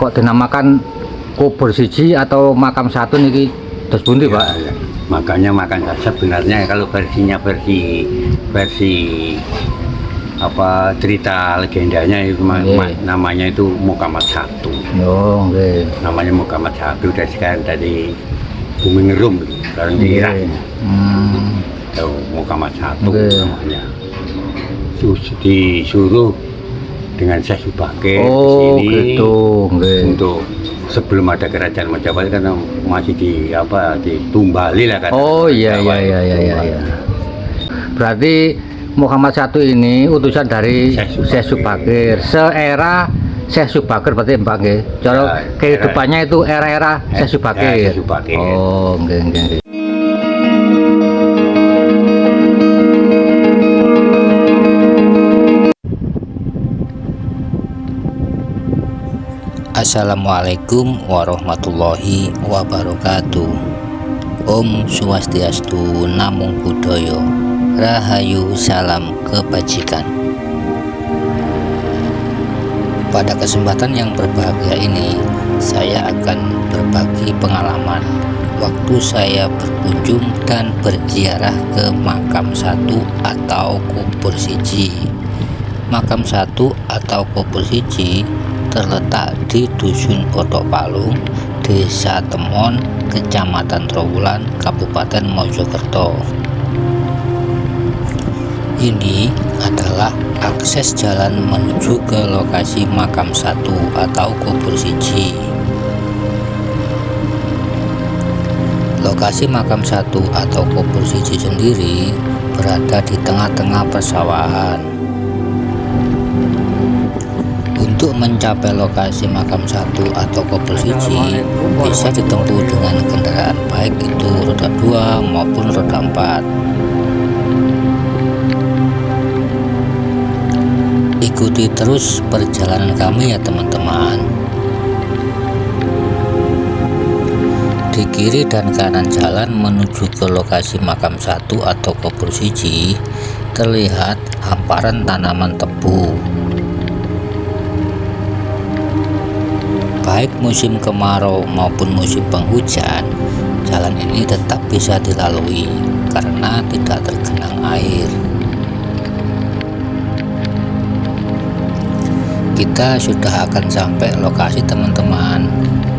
kok dinamakan kubur siji atau makam satu niki terus pundi Pak? Ya. Makanya sebenarnya kalau versi apa cerita legendanya itu namanya itu Mukamat Satu. Oh, nggih. Namanya Mukamat Satu dari Bumi Ngerum sekarang di Irak. Mukamat Satu namanya. Disuruh dengan Syekh Subakir di sini gitu, untuk sebelum ada kerajaan Majapahit kan masih ditumbali lah kan. Oh iya. Berarti Muhammad I ini utusan dari Syekh Subakir. Seera Syekh Subakir berarti Mbak nggih. Cara kehidupannya itu era-era Syekh Subakir. Oh, nggih. Assalamualaikum warahmatullahi wabarakatuh. Om Swastiastu, Namo Buddhaya, Rahayu, salam kebajikan. Pada kesempatan yang berbahagia ini, saya akan berbagi pengalaman waktu saya berkunjung dan berziarah ke makam satu atau kubur siji. Makam satu atau kubur siji terletak di Dusun Kodok Palung, Desa Temon, Kecamatan Trowulan, Kabupaten Mojokerto. Ini adalah akses jalan menuju ke lokasi makam satu atau kubur siji. Lokasi makam satu atau kubur siji sendiri berada di tengah-tengah persawahan. Untuk mencapai lokasi makam satu atau kubur siji bisa ditempuh dengan kendaraan baik itu roda 2 maupun roda 4. Ikuti terus perjalanan kami ya teman-teman. Di kiri dan kanan jalan menuju ke lokasi makam satu atau kubur siji terlihat hamparan tanaman tebu. Baik musim kemarau maupun musim penghujan, jalan ini tetap bisa dilalui karena tidak tergenang air. Kita sudah akan sampai lokasi teman-teman.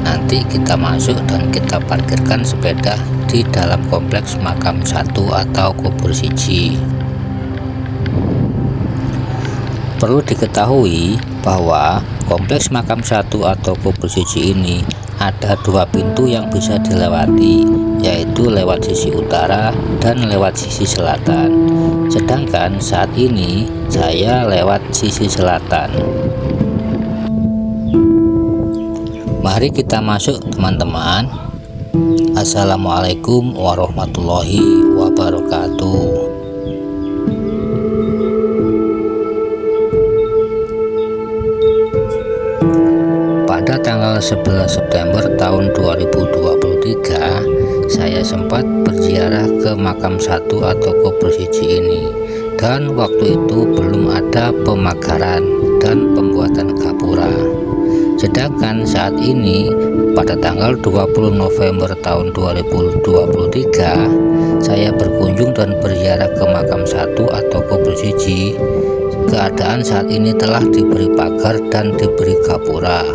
Nanti kita masuk dan kita parkirkan sepeda di dalam kompleks makam satu atau kubur siji. Perlu diketahui bahwa kompleks makam satu atau kubur siji ini ada 2 pintu yang bisa dilewati, yaitu lewat sisi utara dan lewat sisi selatan. Sedangkan saat ini saya lewat sisi selatan. Mari kita masuk teman-teman. Assalamualaikum warahmatullahi wabarakatuh. Pada tanggal 11 September tahun 2023, saya sempat berziarah ke makam satu atau kubur siji ini, dan waktu itu belum ada pemagaran dan pembuatan gapura. Sedangkan saat ini pada tanggal 20 November tahun 2023, saya berkunjung dan berziarah ke makam satu atau kubur siji. Keadaan saat ini telah diberi pagar dan diberi gapura.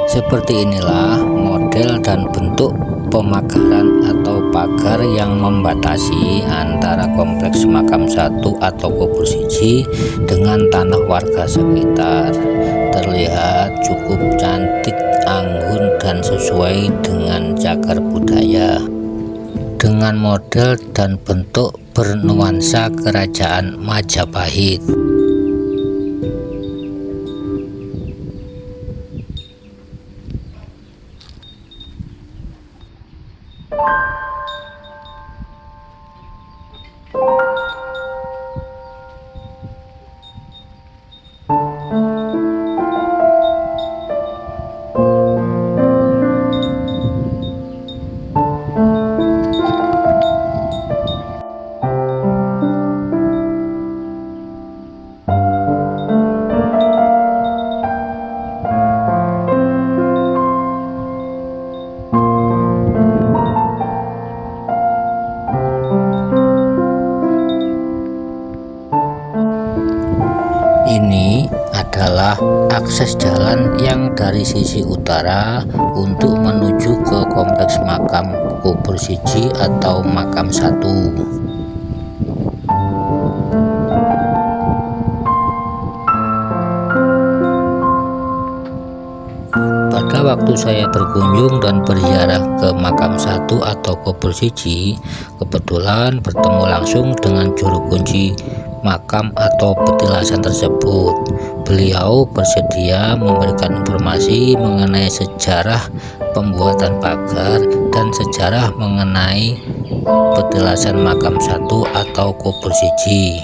Seperti inilah model dan bentuk pemagaran atau pagar yang membatasi antara kompleks makam satu atau kubur siji dengan tanah warga sekitar. Terlihat cukup cantik, anggun, dan sesuai dengan cagar budaya, dengan model dan bentuk bernuansa kerajaan Majapahit. ini adalah akses jalan yang dari sisi utara untuk menuju ke kompleks makam kubur siji atau makam satu. Pada waktu saya berkunjung dan berziarah ke makam satu atau kubur siji, kebetulan bertemu langsung dengan juru kunci makam atau petilasan tersebut. Beliau bersedia memberikan informasi mengenai sejarah pembuatan pagar dan sejarah mengenai petilasan makam satu atau kubur siji.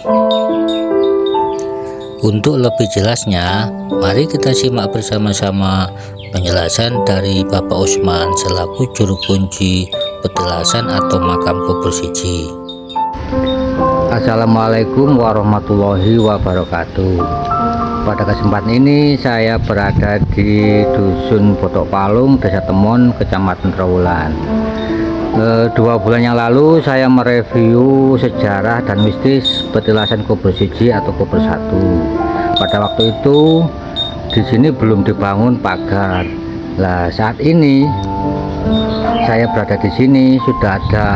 Untuk lebih jelasnya, mari kita simak bersama-sama penjelasan dari Bapak Usman selaku juru kunci petilasan atau makam kubur siji. Assalamualaikum warahmatullahi wabarakatuh. Pada kesempatan ini saya berada di Dusun Botok Palung, Desa Temon, Kecamatan Trawulan. 2 bulan yang lalu saya mereview sejarah dan mistis petilasan kubur siji atau kubur satu. Pada waktu itu di sini belum dibangun pagar. Nah, saat ini saya berada di sini sudah ada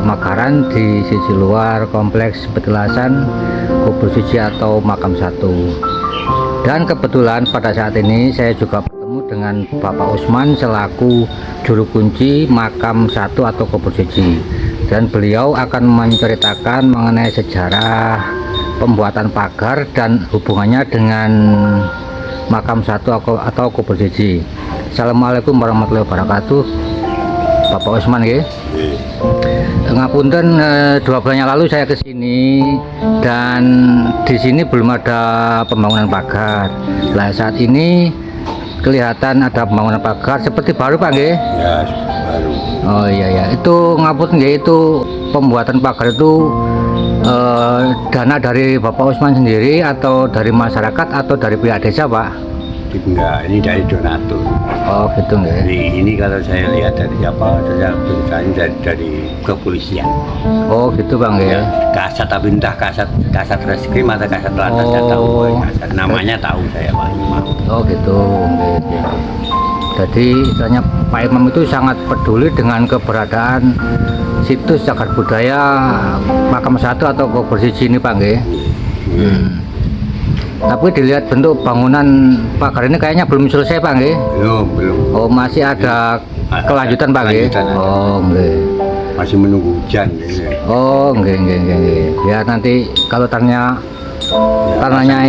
pemagaran di sisi luar kompleks petilasan kubur siji atau makam satu. Dan kebetulan pada saat ini saya juga bertemu dengan Bapak Usman selaku juru kunci makam satu atau kubur siji, dan beliau akan menceritakan mengenai sejarah pembuatan pagar dan hubungannya dengan makam satu atau kubur siji. Assalamualaikum warahmatullahi wabarakatuh, Bapak Usman ya. Ngapunten, 2 bulan yang lalu saya ke sini dan di sini belum ada pembangunan pagar. Nah, saat ini kelihatan ada pembangunan pagar seperti baru Pak nggih? Ya, baru. Oh iya ya, itu ngapunten nggih, itu pembuatan pagar itu dana dari Bapak Usman sendiri atau dari masyarakat atau dari pihak desa Pak? Enggak, ini dari donatur. Oh gitu nggih. Ini kalau saya lihat dari apa, saya beritanya dari kepolisian. Oh gitu Bang ya. Kasat, tapi entah kasat reskrim atau kasat lantas, saya tahu. Kasat. Namanya tahu saya Pak Imam. Oh gitu nggih, nggih. Jadi istilahnya Pak Imam itu sangat peduli dengan keberadaan situs cagar budaya makam satu atau kubur siji ini Pak nggih. Tapi dilihat bentuk bangunan pagar ini kayaknya belum selesai Pak nggih. Belum. Oh masih ada kelanjutan Pak nggih. Oh nggih. Masih menunggu hujan. Oh nggih. Ya nanti kalau tanahnya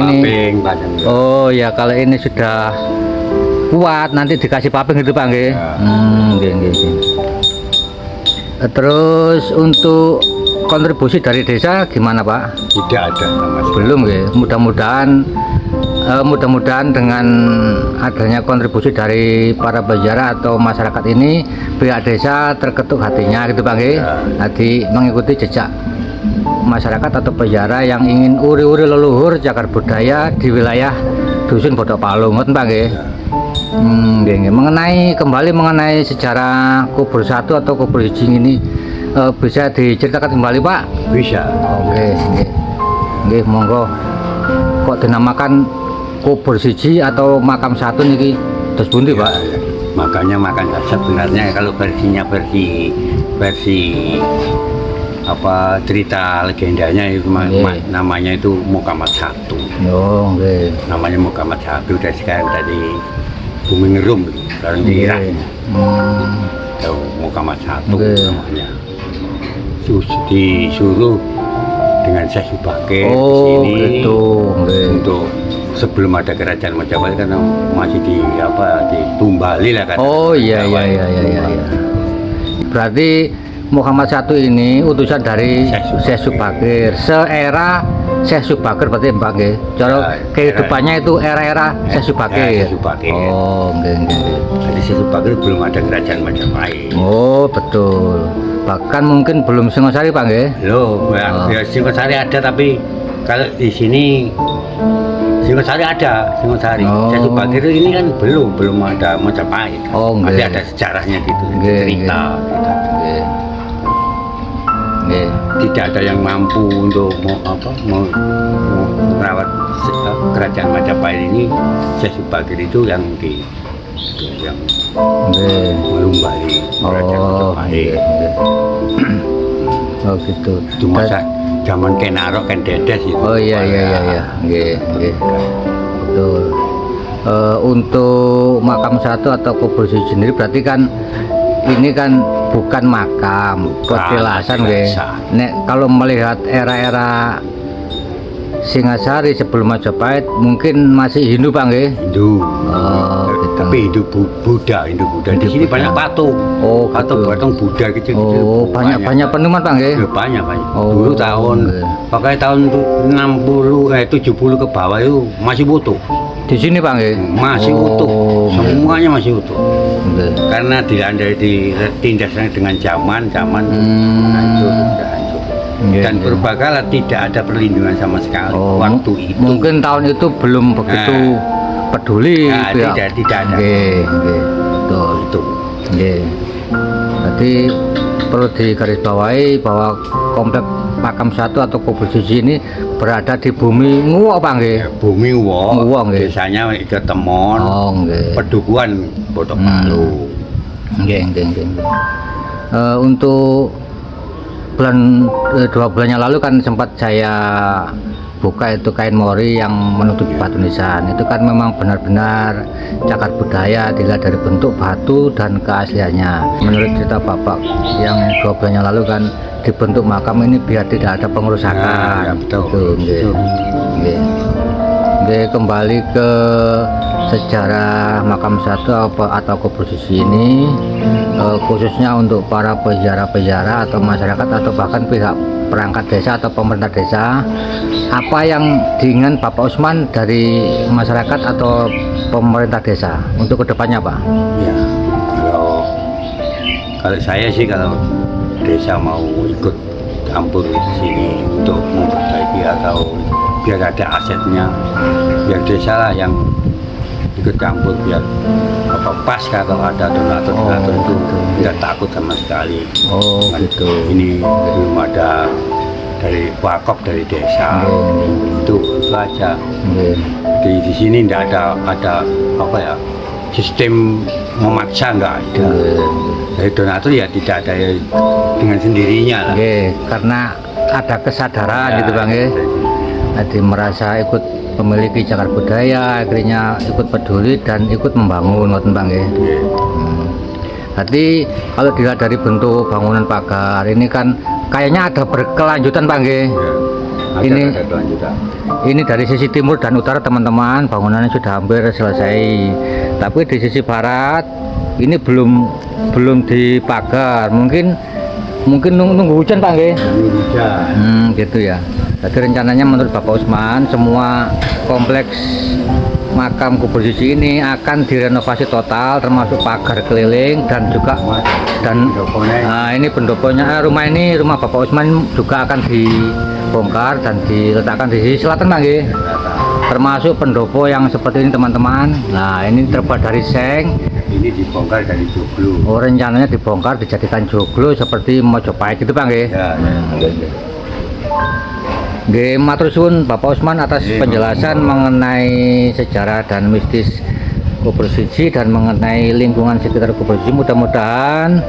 ini. Oh ya, kalau ini sudah kuat nanti dikasih paping gitu Pak nggih. Nggih. Terus untuk kontribusi dari desa gimana Pak? Tidak ada sama sekali. Belum ya. Mudah-mudahan dengan adanya kontribusi dari para peziarah atau masyarakat ini, pihak desa terketuk hatinya gitu Pak nggih. Nanti mengikuti jejak masyarakat atau peziarah yang ingin uri-uri leluhur cagar budaya di wilayah Dusun Botok Palung, ngoten Pak nggih. Mengenai sejarah kubur satu atau kubur siji ini, bisa diceritakan kembali Pak? Bisa. Nggih, monggo. Kok dinamakan kubur siji atau makam satu niki terus pundi Pak? Makanya sebenarnya kalau versi apa cerita legendanya itu namanya itu Mukamat satu. Oh nggih. Namanya Mukamat satu, dari sekarang dari Bumi Ngerum sekarang di Irak. Tahu Mukamat satu namanya. Disuruh dengan Syekh Subakir di sini gitu, untuk sebelum ada kerajaan Majapahit kan masih ditumbali lah kan. Oh iya. Berarti Muhammad satu ini utusan dari Syekh Subakir, seera Syekh Subakir berarti Mbak nggih. Cara kehidupannya itu era Syekh Subakir. Oh nggih. Jadi Syekh Subakir belum ada kerajaan Majapahit. Oh betul. Bahkan mungkin belum Singosari Pak nggih. Loh, ya Singosari ada, tapi kalau di sini Singosari ada, Syekh Subakir ini kan belum ada Majapahit. Oh nggih. Masih ada sejarahnya gitu, cerita. Tidak ada yang mampu untuk merawat kerajaan Majapahit ini Syekh Subakir itu yang Nggih. melumbali kerajaan Majapahit. Oh gitu. Itu masa zaman Ken Arok, Ken Dedes itu. Oh iya. Nggih. Betul. Untuk makam satu atau kubur siji sendiri berarti kan ini kan bukan makam, petilasan nggih. Nek kalau melihat era-era Singasari sebelum Majapahit mungkin masih Hindu Pak nggih? Hindu. Oh, gitu. Tapi Hindu Buddha. Di sini Buddha. banyak patung. Oh, gitu. Patung Buddha gitu. Oh, banyak penemuan Pak nggih? Ya, banyak. Oh, Dulu tahun oke. pakai tahun 70 ke bawah itu masih utuh. Di sini Pak nggih? Masih utuh. nggih. Semuanya masih utuh. Nggih. Karena dilandai ditindas dengan zaman hancur, sudah hancur. Nggih, Dan nggih. Purbakala tidak ada perlindungan sama sekali waktu itu. Mungkin tahun itu belum begitu peduli Nah, gitu ya. tidak ada. Nggih, betul. Itu. Nggih. Jadi perlu digarisbawahi bahwa komplek makam satu atau kubur siji ini berada di bumi Nguwo Pak nggih. Bumi Nguwo, Wo, nggih. desanya itu Temon, Oh nggih. Pedukuhan Botok Palu. Nggih. Untuk bulan 2 bulan yang lalu kan sempat saya buka itu kain mori yang menutupi batu nisan. Itu kan memang benar-benar cagar budaya dilihat dari bentuk batu dan keasliannya. Menurut cerita Bapak yang 2 bulan yang lalu kan dibentuk makam ini biar tidak ada pengerusakan. Ya, betul. Gitu, nggih. Nggih. Nggih, kembali ke sejarah makam satu atau kubur siji ini, khususnya untuk para peziarah-peziarah atau masyarakat atau bahkan pihak perangkat desa atau pemerintah desa, apa yang diinginkan Bapak Usman dari masyarakat atau pemerintah desa untuk kedepannya Pak? Ya, kalau saya sih kalau desa mau ikut campur di sini untuk memperbaiki atau biar ada asetnya, biar desa lah yang ikut campur biar pas kalau ada donatur itu tidak takut sama sekali. Oh Kan gitu. Ini belum ada dari wakaf dari desa. Itu aja. Nggih. Di sini tidak ada apa ya, sistem memaksa, nggak ada. Dari donatur ya tidak ada dengan sendirinya lah. Nggih, karena ada kesadaran Ya, gitu Bang nggih. Jadi merasa ikut memiliki cagar budaya, akhirnya ikut peduli dan ikut membangun ngoten Bang nggih. Jadi kalau dilihat dari bentuk bangunan pagar ini kan kayaknya ada berkelanjutan Pak nggih. Ini- ada kelanjutan. Ini dari sisi timur dan utara teman-teman bangunannya sudah hampir selesai. Tapi di sisi barat ini belum dipagar. Mungkin nunggu hujan Pak nggih. Hujan. Gitu ya. Jadi rencananya menurut Bapak Usman semua kompleks makam kubur siji ini akan direnovasi total termasuk pagar keliling dan juga nah ini pendoponya rumah Bapak Usman juga akan dibongkar dan diletakkan di sisi selatan Pak nggih. Termasuk pendopo yang seperti ini teman-teman. Nah, ini terbuat dari seng. Ini dibongkar dari joglo. Oh, rencananya dibongkar dijadikan joglo seperti Mojopahit gitu Pak nggih. Ya. Nggih, matur suwun Bapak Usman atas Nggih, penjelasan mengenai sejarah dan mistis kubur siji dan mengenai lingkungan sekitar kubur siji. Mudah-mudahan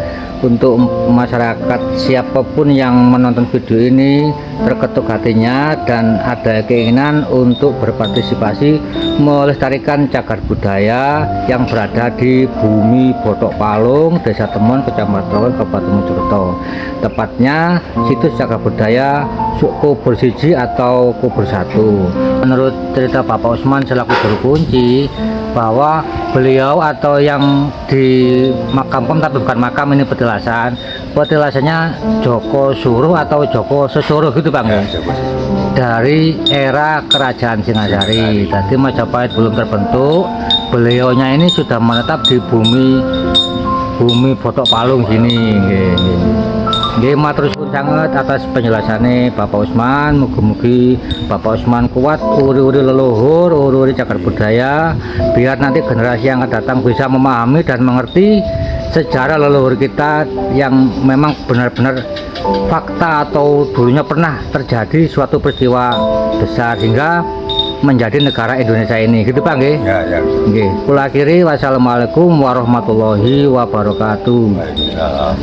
untuk masyarakat siapapun yang menonton video ini terketuk hatinya dan ada keinginan untuk berpartisipasi melestarikan cagar budaya yang berada di bumi Botok Palung, Desa Temon, Kecamatan Kabupaten Mojokerto. Tepatnya situs cagar budaya kubur siji atau kubur satu. Menurut cerita Bapak Usman selaku juru kunci bahwa beliau atau yang dimakamkan tapi bukan makam ini petilasannya Joko Suruh atau Joko Sesuruh gitu Bang ya? Dari era kerajaan Singasari. Tadi Majapahit belum terbentuk, beliaunya ini sudah menetap di bumi Botok Palung sini. Nggih, matur suwun sanget atas penjelasannya Bapak Usman. Mugi-mugi Bapak Usman kuat, uri-uri leluhur, uri-uri cagar budaya, biar nanti generasi yang akan datang bisa memahami dan mengerti sejarah leluhur kita yang memang benar-benar fakta atau dulunya pernah terjadi suatu peristiwa besar sehingga menjadi negara Indonesia ini, gitu Pak nggih? Ya. Nggih, kula akhiri wassalamualaikum warahmatullahi wabarakatuh. Waalaikumsalam.